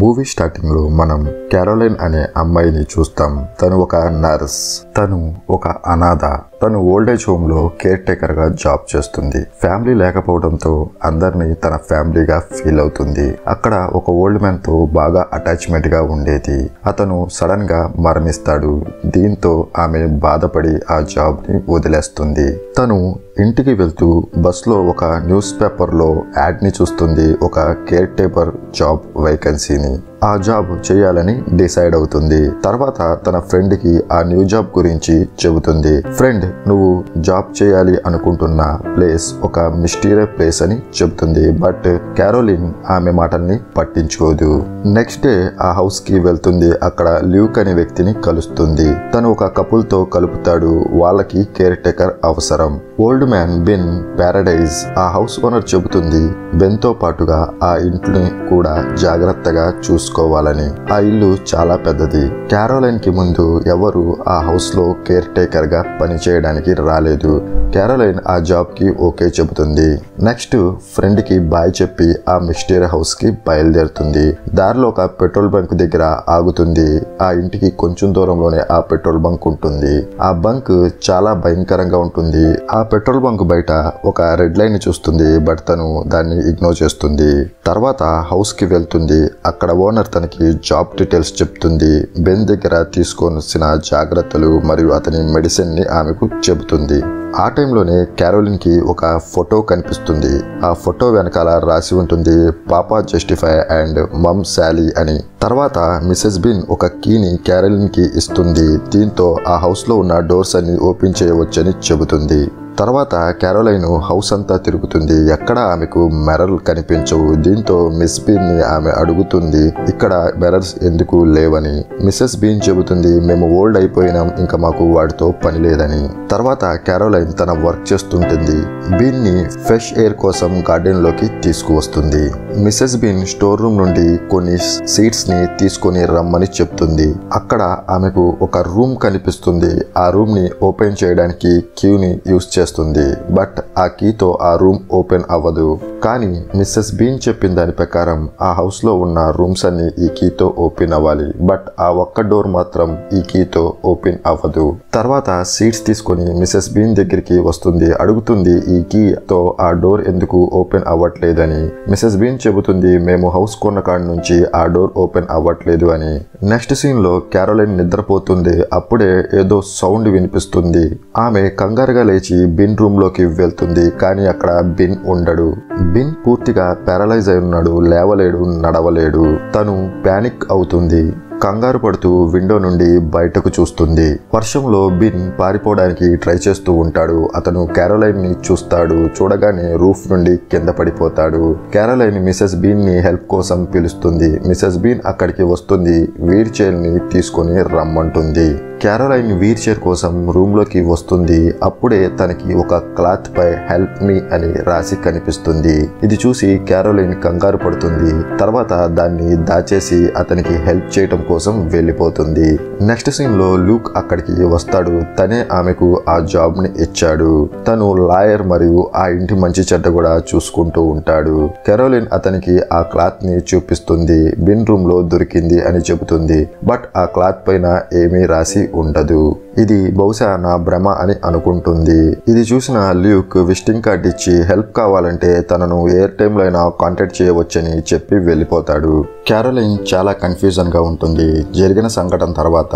Movie starting లో మనం క్యారోలైన్ అనే అమ్మాయిని చూస్తాం. తను ఒక నర్స్, తను ఒక అనాథ. తను ఓల్డ్ ఏజ్ హోమ్ లో కేర్ టేకర్ గా జాబ్ చేస్తుంది. ఫ్యామిలీ లేకపోవడంతో అందరినీ తన ఫ్యామిలీగా ఫీల్ అవుతుంది. అక్కడ ఒక ఓల్డ్ మ్యాన్ తో బాగా అటాచ్మెంట్ గా ఉండేది. అతను సడన్ గా మరణిస్తాడు. దీంతో ఆమె బాధపడి ఆ జాబ్ ని వదిలేస్తుంది. తను ఇంటికి వెళ్తూ బస్ లో ఒక న్యూస్ పేపర్ లో యాడ్ ని చూస్తుంది, ఒక కేర్ టేకర్ జాబ్ వేకెన్సీని. ఆ జాబ్ చేయాలని డిసైడ్ అవుతుంది. తర్వాత తన ఫ్రెండ్ కి ఆ న్యూ జాబ్ గురించి చెబుతుంది. ఫ్రెండ్, నువ్వు జాబ్ చేయాలి అనుకుంటున్న ప్లేస్ ఒక మిస్టీరియస్ ప్లేస్ అని చెబుతుంది. బట్ క్యారోలిన్ ఆమె మాటల్ని పట్టించుకోదు. నెక్స్ట్ డే ఆ హౌస్ కి వెళ్తుంది. అక్కడ ల్యూక్ అనే వ్యక్తిని కలుస్తుంది. తను ఒక కపుల్ తో కలుపుతాడు. వాళ్ళకి కేర్ టేకర్ అవసరం. ఓల్డ్ మ్యాన్ బెన్ ప్యారడైజ్ ఆ హౌస్ ఓనర్ చెబుతుంది బెన్ తో పాటుగా ఆ ఇంటిని కూడా జాగ్రత్తగా చూసుకోవాలని. ఆ ఇల్లు చాలా పెద్దది. క్యారోలైన్ కి ముందు ఎవరు ఆ హౌస్ లో కేర్ టేకర్ గా పని చేయడానికి రాలేదు. క్యారోలైన్ ఆ జాబ్ కి ఓకే చెబుతుంది. నెక్స్ట్ ఫ్రెండ్ కి బాయ్ చెప్పి ఆ మిస్టీరియస్ హౌస్ కి బయలుదేరుతుంది. దారిలో ఒక పెట్రోల్ బంక్ దగ్గర ఆగుతుంది. ఆ ఇంటికి కొంచెం దూరంలోనే ఆ పెట్రోల్ బంక్ ఉంటుంది. ఆ బంక్ చాలా భయంకరంగా ఉంటుంది. ఆ పెట్రోల్ బంక్ బయట ఒక రెడ్ లైన్ ని చూస్తుంది. బట్ తను దాన్ని ఇగ్నోర్ చేస్తుంది. తర్వాత హౌస్ కి వెళ్తుంది. అక్కడ ఓనర్ తనకి జాబ్ డీటెయిల్స్ చెప్తుంది. బెన్ దగ్గర తీసుకోవాల్సిన జాగ్రత్తలు మరియు అతని మెడిసిన్ ని ఆమెకు చెబుతుంది. ఆ టైంలోనే క్యారోలిన్ కి ఒక ఫోటో కనిపిస్తుంది. ఆ ఫోటో వెనకాల రాసి ఉంటుంది పాపా జస్టిఫై అండ్ మమ్ శాలీ అని. తర్వాత మిసెస్ బిన్ ఒక కీని క్యారోలిన్ కి ఇస్తుంది. దీంతో ఆ హౌస్ లో ఉన్న డోర్స్ అన్ని ఓపెన్ చేయవచ్చని చెబుతుంది. తర్వాత క్యారోలైన్ హౌస్ అంతా తిరుగుతుంది. ఎక్కడ ఆమెకు మిర్రర్ కనిపించవు. దీంతో మిస్ బీన్ ని ఆమె అడుగుతుంది ఇక్కడ మిర్రర్స్ ఎందుకు లేవని. మిసెస్ బీన్ చెబుతుంది మేము ఓల్డ్ అయిపోయినాం, ఇంకా మాకు వాటితో పని లేదని. తర్వాత క్యారోలైన్ తన వర్క్ చేస్తుంటుంది. బీన్ ని ఫ్రెష్ ఎయిర్ కోసం గార్డెన్ లోకి తీసుకువస్తుంది. మిసెస్ బీన్ స్టోర్ రూమ్ నుండి కొన్ని సీడ్స్ ని తీసుకొని రమ్మని చెప్తుంది. అక్కడ ఆమెకు ఒక రూమ్ కనిపిస్తుంది. ఆ రూమ్ ని ఓపెన్ చేయడానికి క్యూ ని యూస్ చేస్తుంది. బట్ ఆ కీతో ఆ రూమ్ ఓపెన్ అవ్వదు. కానీ మిస్సెస్ బీన్ చెప్పిన దాని ప్రకారం ఆ హౌస్ లో ఉన్న రూమ్స్ అన్ని ఈ కీతో ఓపెన్ అవ్వాలి. బట్ ఆ ఒక్క డోర్ మాత్రం ఈ కీతో ఓపెన్ అవ్వదు. తర్వాత సీట్స్ తీసుకొని మిస్సెస్ బీన్ దగ్గరికి వస్తుంది. అడుగుతుంది ఈ కీతో ఆ డోర్ ఎందుకు ఓపెన్ అవ్వట్లేదని. మిస్సెస్ బీన్ చెబుతుంది మేము హౌస్ కొన్న కాడి నుంచి ఆ డోర్ ఓపెన్ అవ్వట్లేదు అని. నెక్స్ట్ సీన్ లో క్యారోలైన్ నిద్రపోతుంది. అప్పుడే ఏదో సౌండ్ వినిపిస్తుంది. ఆమె కంగారుగా లేచి బిన్ రూమ్ లోకి వెళ్తుంది. కానీ అక్కడ బిన్ ఉండడు. బిన్ పూర్తిగా పారలైజ్ అయి ఉన్నాడు. లేవలేడు, నడవలేడు. తను పానిక్ అవుతుంది. కంగారు పడుతూ విండో నుండి బయటకు చూస్తుంది. వర్షంలో బిన్ పారిపోవడానికి ట్రై చేస్తూ ఉంటాడు. అతను క్యారోలైన్ ని చూస్తాడు. చూడగానే రూఫ్ నుండి కింద పడిపోతాడు. క్యారోలైన్ మిసెస్ బీన్ ని హెల్ప్ కోసం పిలుస్తుంది. మిసెస్ బీన్ అక్కడికి వస్తుంది. వీల్ చైర్ ని తీసుకొని రమ్మంటుంది. క్యారోలైన్ వీల్ చైర్ కోసం రూమ్ లోకి వస్తుంది. అప్పుడే తనకి ఒక క్లాత్ పై హెల్ప్ మీ అని రాసి కనిపిస్తుంది. ఇది చూసి క్యారోలైన్ కంగారు పడుతుంది. తర్వాత దాన్ని దాచేసి అతనికి హెల్ప్ చేయటం కోసం వెళ్ళిపోతుంది. నెక్స్ట్ సీన్ లో లూక్ అక్కడికి వస్తాడు. తనే ఆమెకు ఆ జాబ్ ని ఇచ్చాడు. తను లాయర్ మరియు ఆ ఇంటి మంచి చెడ్డ కూడా చూసుకుంటూ ఉంటాడు. క్యారోలిన్ అతనికి ఆ క్లాత్ ని చూపిస్తుంది. బిన్ రూమ్ లో దొరికింది అని చెబుతుంది. బట్ ఆ క్లాత్ పైన ఏమీ రాసి ఉండదు. ఇది బహుశా నా భ్రమ అని అనుకుంటుంది. ఇది చూసిన ల్యూక్ విజిటింగ్ కార్డ్ ఇచ్చి హెల్ప్ కావాలంటే తనను ఏ టైంలో అయినా కాంటాక్ట్ చేయవచ్చని చెప్పి వెళ్ళిపోతాడు. క్యారోలైన్ చాలా కన్ఫ్యూజన్ గా ఉంటుంది. జరిగిన సంఘటన తర్వాత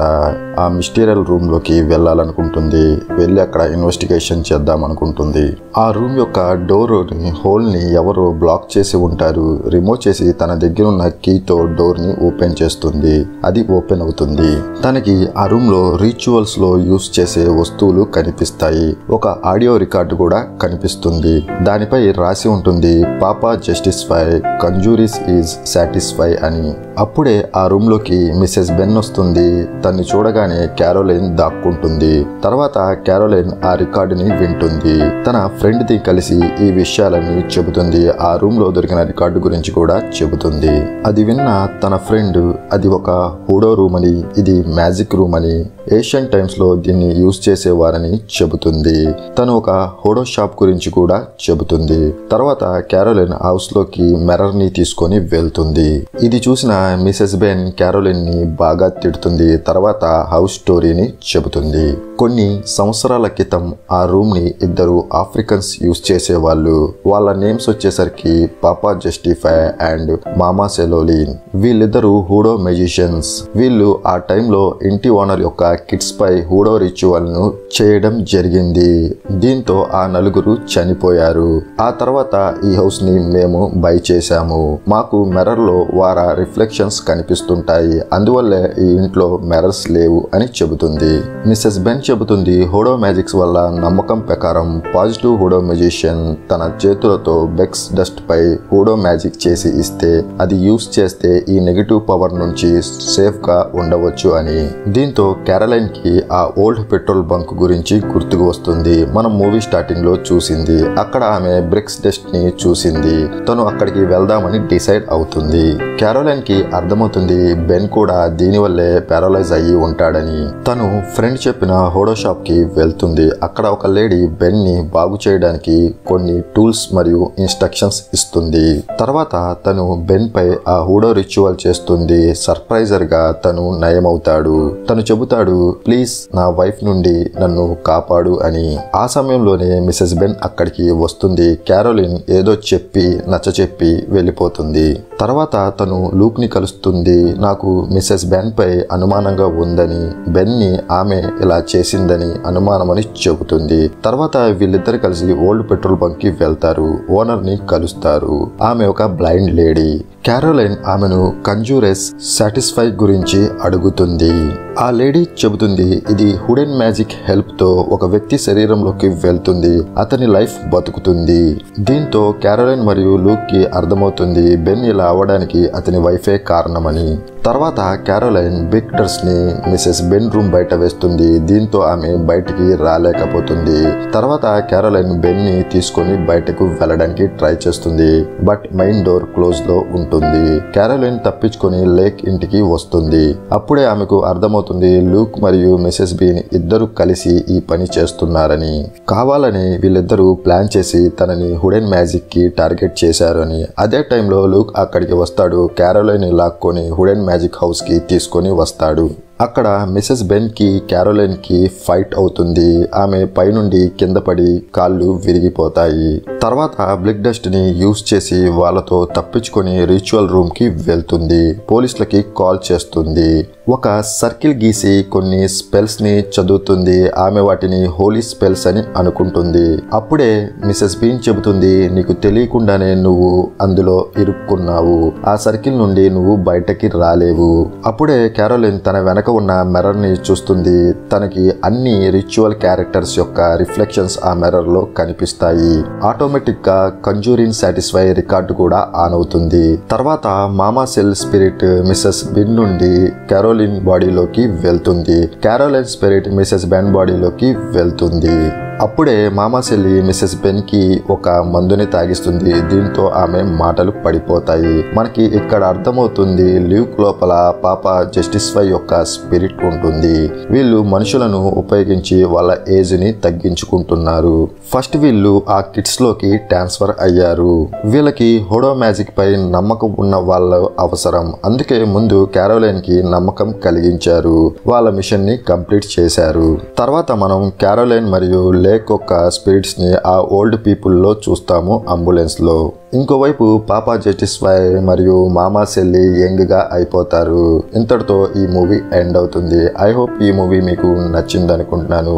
ఆ మిస్టీరియల్ రూమ్ లోకి వెళ్ళాలనుకుంటుంది. వెళ్ళి అక్కడ ఇన్వెస్టిగేషన్ చేద్దాం అనుకుంటుంది. ఆ రూమ్ యొక్క డోర్ హోల్ ని ఎవరో బ్లాక్ చేసి ఉంటారు. రిమూవ్ చేసి తన దగ్గర ఉన్న కీతో డోర్ ని ఓపెన్ చేస్తుంది. అది ఓపెన్ అవుతుంది. తనకి ఆ రూమ్ లో రిచువల్స్ లో యూస్ చేసే వస్తువులు కనిపిస్తాయి. ఒక ఆడియో రికార్డు కూడా కనిపిస్తుంది. దానిపై రాసి ఉంటుంది పాపా జస్టిఫై కంజూరీస్ ఈజ్ సాటిస్ఫై అని. అప్పుడే ఆ రూమ్ లోకి మిసెస్ బెన్ వస్తుంది. తన్ని చూడగానే క్యారోలైన్ దాక్కుంటుంది. తర్వాత క్యారోలైన్ ఆ రికార్డుని వింటుంది. తన ఫ్రెండ్ ది కలిసి ఈ విషయాలన్నీ చెబుతుంది. ఆ రూమ్ లో దొరికిన రికార్డు గురించి కూడా చెబుతుంది. అది విన్న తన ఫ్రెండ్ అది ఒక హూడో రూమ్ అని, ఇది మ్యాజిక్ రూమ్ అని, ఏషియన్ టైమ్స్ లో దీన్ని యూజ్ చేసేవారని చెబుతుంది. తను ఒక హోడో షాప్ గురించి కూడా చెబుతుంది. తర్వాత క్యారోలిన్ హౌస్ లోకి మిర్రర్ ని తీసుకొని వెళ్తుంది. ఇది చూసిన మిసెస్ బెన్ క్యారోలిన్ ని బాగా తిడుతుంది. తర్వాత హౌస్ స్టోరీని చెబుతుంది. కొన్ని సంవత్సరాల క్రితం ఆ రూమ్ ని ఇద్దరు ఆఫ్రికన్స్ యూజ్ చేసేవాళ్ళు. వాళ్ళ నేమ్స్ వచ్చేసరికి పాపా జస్టిఫై అండ్ మామా సెలోలిన్. వీళ్ళిద్దరు హూడో మెజిషియన్స్. వీళ్ళు ఆ టైంలో ఇంటి ఓనర్ యొక్క కిడ్స్ పై హూడో రిచువల్ ను చేయడం జరిగింది. దీంతో ఆ నలుగురు చనిపోయారు. ఆ తర్వాత ఈ హౌస్ ని మేము బై చేశాము. మాకు మిర్రర్ లో వార రిఫ్లెక్షన్స్ కనిపిస్తుంటాయి. అందువల్లే ఈ ఇంట్లో మిర్రర్స్ లేవు అని చెబుతుంది. మిసెస్ బెన్ చెబుతుంది, హూడో మ్యాజిక్స్ వల్ల నమ్మకం ప్రకారం పాజిటివ్ హూడో మెజిషియన్ తన చేతులతో బెక్స్ డస్ట్ పై హూడో మ్యాజిక్ చేసి ఇస్తే అది యూస్ చేస్తే ఈ నెగటివ్ పవర్ నుంచి సేఫ్ గా ఉండవచ్చు అని. దీంతో క్యారోలైన్ కి ఆ ఓల్డ్ పెట్రోల్ బంక్ గురించి గుర్తుకు వస్తుంది. మనం మూవీ స్టార్టింగ్ లో చూసింది. అక్కడ ఆమె బ్రిక్స్ డస్ట్ ని చూసింది. తను అక్కడికి వెళ్దామని డిసైడ్ అవుతుంది. క్యారోలైన్ కి అర్థమవుతుంది బెన్ కూడా దీనివల్లే పారలైజ్ అయ్యి ఉంటాడని. తను ఫ్రెండ్ చెప్పిన హూడో షాప్ కి వెళ్తుంది. అక్కడ ఒక లేడీ బెన్ ని బాగు చేయడానికి కొన్ని టూల్స్ మరియు ఇన్స్ట్రక్షన్స్ ఇస్తుంది. తర్వాత తను బెన్ పై ఆ హూడో రిచువల్ చేస్తుంది. సర్ప్రైజర్ గా తను నయమవుతాడు. తను చెబుతాడు, ప్లీజ్ నా వైఫ్ నుండి నన్ను కాపాడు అని. ఆ సమయంలోనే మిసెస్ బెన్ అక్కడికి వస్తుంది. క్యారోలిన్ ఏదో చెప్పి నచ్చచెప్పి వెళ్ళిపోతుంది. తర్వాత తను లూక్ ని కలుస్తుంది. నాకు మిసెస్ బెన్ పై అనుమానంగా ఉందని, బెన్ ని ఆమె ఇలా చేసిందని అనుమానమని చెబుతుంది. తర్వాత వీళ్ళిద్దరు కలిసి ఓల్డ్ పెట్రోల్ బంక్ కి వెళ్తారు. ఓనర్ ని కలుస్తారు. ఆమె ఒక బ్లైండ్ లేడీ. క్యారోలైన్ ఆమెను కంజూరెస్ సాటిస్ఫై గురించి అడుగుతుంది. ఆ లేడీ చెబుతుంది, ఇది హుడెన్ మ్యాజిక్ హెల్ప్ తో ఒక వ్యక్తి శరీరంలోకి వెళ్తుంది, అతని లైఫ్ బతుకుతుంది. దీంతో క్యారోలైన్ మరియు లూక్ కి అర్థమవుతుంది బెన్ ఇలా అవడానికి అతని వైఫే కారణమని. తర్వాత క్యారోలైన్ బిగ్ డ్రెస్ ని మిసెస్ బెన్ రూమ్ బయట వేస్తుంది. దీంతో ఆమె బయటికి రాలేకపోతుంది. తర్వాత క్యారోలైన్ బెన్ ని తీసుకొని బయటకు వెళ్ళడానికి ట్రై చేస్తుంది. బట్ మెయిన్ డోర్ క్లోజ్ లో ఉంటుంది. క్యారోలైన్ తప్పించుకొని లేక్ ఇంటికి వస్తుంది. అప్పుడే ఆమెకు అర్థమవుతుంది లూక్ మరియు మిసెస్ బీన్ ఇద్దరు కలిసి ఈ పని చేస్తున్నారని. కావాలని వీళ్ళిద్దరూ ప్లాన్ చేసి తనని హుడెన్ మ్యాజిక్ కి టార్గెట్ చేశారని. అదే టైంలో లూక్ అక్కడికి వస్తాడు. క్యారోలైన్ లాక్కొని హుడెన్ మ్యాజిక్ హౌస్ కి తీసుకొని వస్తాడు. అక్కడ మిసెస్ బెన్ కి క్యారోలైన్ కి ఫైట్ అవుతుంది. ఆమె పైనుండి కింద పడి కాళ్ళు విరిగిపోతాయి. తర్వాత బ్లిక్ డస్ట్ ని యూజ్ చేసి వాళ్ళతో తప్పించుకొని రిచువల్ రూమ్ కి వెళ్తుంది. పోలీసులకి కాల్ చేస్తుంది. ఒక సర్కిల్ గీసి కొన్ని స్పెల్స్ ని చదువుతుంది. ఆమె వాటిని హోలీ స్పెల్స్ అని అనుకుంటుంది. అప్పుడే మిసెస్ బీన్ చెబుతుంది, నీకు తెలియకుండానే నువ్వు అందులో ఇరుక్కున్నావు. ఆ సర్కిల్ నుండి నువ్వు బయటకి రాలేవు. అప్పుడే క్యారోలైన్ తన వెనక ఉన్న మిర్రర్ ని చూస్తుంది. తనకి అన్ని రిచువల్ క్యారెక్టర్స్ యొక్క రిఫ్లెక్షన్స్ ఆ మిర్రర్ లో కనిపిస్తాయి. ఆటోమేటిక్ గా కంజూరిన్ సాటిస్ఫై రికార్డు కూడా ఆన్ అవుతుంది. తర్వాత మామా సెల్ స్పిరిట్ మిసెస్ బిన్ నుండి క్యారోలిన్ బాడీలోకి వెళ్తుంది. క్యారోలైన్ స్పిరిట్ మిసెస్ బెన్ బాడీలోకి వెళ్తుంది. అప్పుడే మామా సెల్లి మిసెస్ బెన్ కి ఒక మందుని తాగిస్తుంది. దీంతో ఆమె మాటలు పడిపోతాయి. మనకి ఇక్కడ అర్థమవుతుంది ల్యూక్ లోపల పాపా జస్టిఫై యొక్క స్పిరిట్ ఉంటుంది. వీళ్ళు మనుషులను ఉపయోగించి వాళ్ళ ఏజ్ ని తగ్గించుకుంటున్నారు. ఫస్ట్ వీళ్ళు ఆ కిడ్స్ లోకి ట్రాన్స్ఫర్ అయ్యారు. వీళ్ళకి హూడో మ్యాజిక్ పై నమ్మకం ఉన్న వాళ్ళ అవసరం. అందుకే ముందు క్యారోలైన్ కి నమ్మకం కలిగించారు. వాళ్ళ మిషన్ ని కంప్లీట్ చేశారు. తర్వాత మనం క్యారోలైన్ మరియు లేక్ యొక్క స్పిరిట్స్ ని ఆ ఓల్డ్ పీపుల్ లో చూస్తాము అంబులెన్స్ లో. ఇంకోవైపు పాపా జస్టిఫై మరియు మామా సెల్లి యంగ్ గా అయిపోతారు. ఇంతటితో ఈ మూవీ ఎండ్ అవుతుంది. ఐ హోప్ ఈ మూవీ మీకు నచ్చింది అనుకుంటున్నాను.